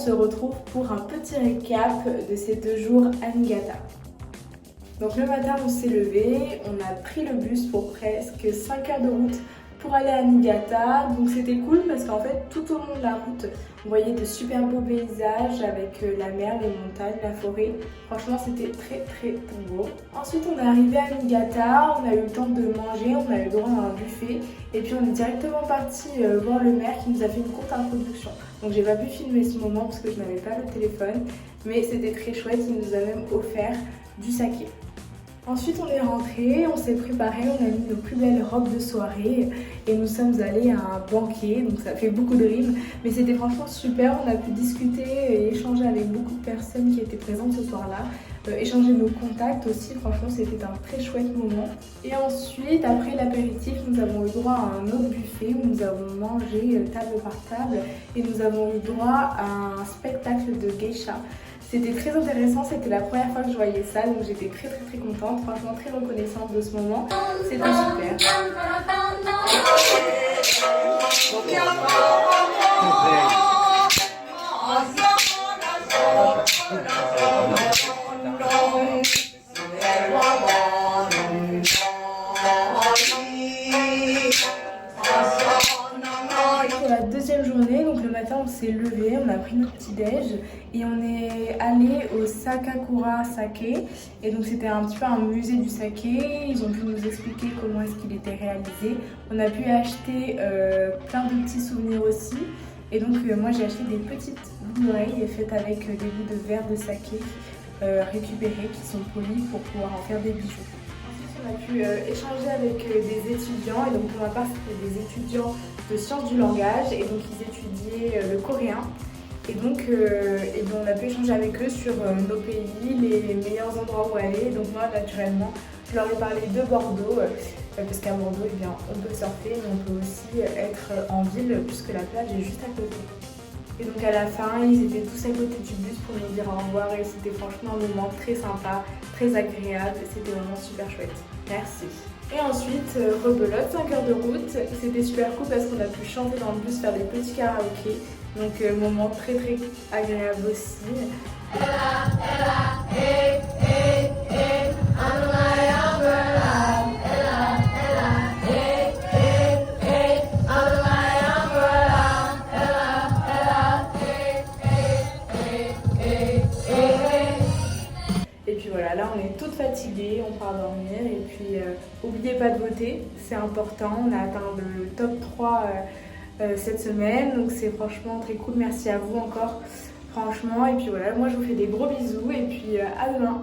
se retrouve pour un petit récap de ces 2 jours à Niigata. Donc le matin on s'est levé, on a pris le bus pour presque 5 heures de route pour aller à Niigata. Donc c'était cool parce qu'en fait tout au long de la route on voyait de super beaux paysages avec la mer, les montagnes, la forêt. Franchement c'était très beau. Ensuite on est arrivé à Niigata, on a eu le temps de manger, on a eu le droit à un buffet et puis on est directement parti voir le maire qui nous a fait une courte introduction. Donc j'ai pas pu filmer ce moment parce que je n'avais pas le téléphone, mais c'était très chouette, il nous a même offert du saké. Ensuite on est rentré, on s'est préparé, on a mis nos plus belles robes de soirée et nous sommes allés à un banquet, donc ça fait beaucoup de rimes, mais c'était franchement super, on a pu discuter et échanger avec beaucoup de personnes qui étaient présentes ce soir-là, échanger nos contacts aussi, franchement c'était un très chouette moment. Et ensuite, après l'apéritif, nous avons eu droit à un autre buffet où nous avons mangé table par table et nous avons eu droit à un spectacle de geisha. C'était très intéressant, c'était la première fois que je voyais ça, donc j'étais très contente, franchement très reconnaissante de ce moment, c'était super. Pour la deuxième journée, donc le matin on s'est levé, on a pris notre petit déj et on est allé au Sakakura Sake, et donc c'était un petit peu un musée du saké. Ils ont pu nous expliquer comment est-ce qu'il était réalisé. On a pu acheter plein de petits souvenirs aussi, et donc moi j'ai acheté des petites boucles d'oreilles faites avec des bouts de verre de saké récupérés qui sont polis pour pouvoir en faire des bijoux. On a pu échanger avec des étudiants, et donc pour ma part c'était des étudiants de sciences du langage, et donc ils étudiaient le coréen, et donc on a pu échanger avec eux sur nos pays, les meilleurs endroits où aller. Donc moi naturellement je leur ai parlé de Bordeaux parce qu'à Bordeaux eh bien, on peut surfer mais on peut aussi être en ville puisque la plage est juste à côté. Et donc à la fin, ils étaient tous à côté du bus pour nous dire au revoir, et c'était franchement un moment très sympa, très agréable, c'était vraiment super chouette. Merci. Et ensuite, rebelote, 5 heures de route, c'était super cool parce qu'on a pu chanter dans le bus, faire des petits karaokés, donc moment très agréable aussi. Et puis voilà, là on est toutes fatiguées, on part dormir, et puis n'oubliez pas de voter, c'est important, on a atteint le top 3 cette semaine, donc c'est franchement très cool, merci à vous encore, franchement, et puis voilà, moi je vous fais des gros bisous, et puis à demain.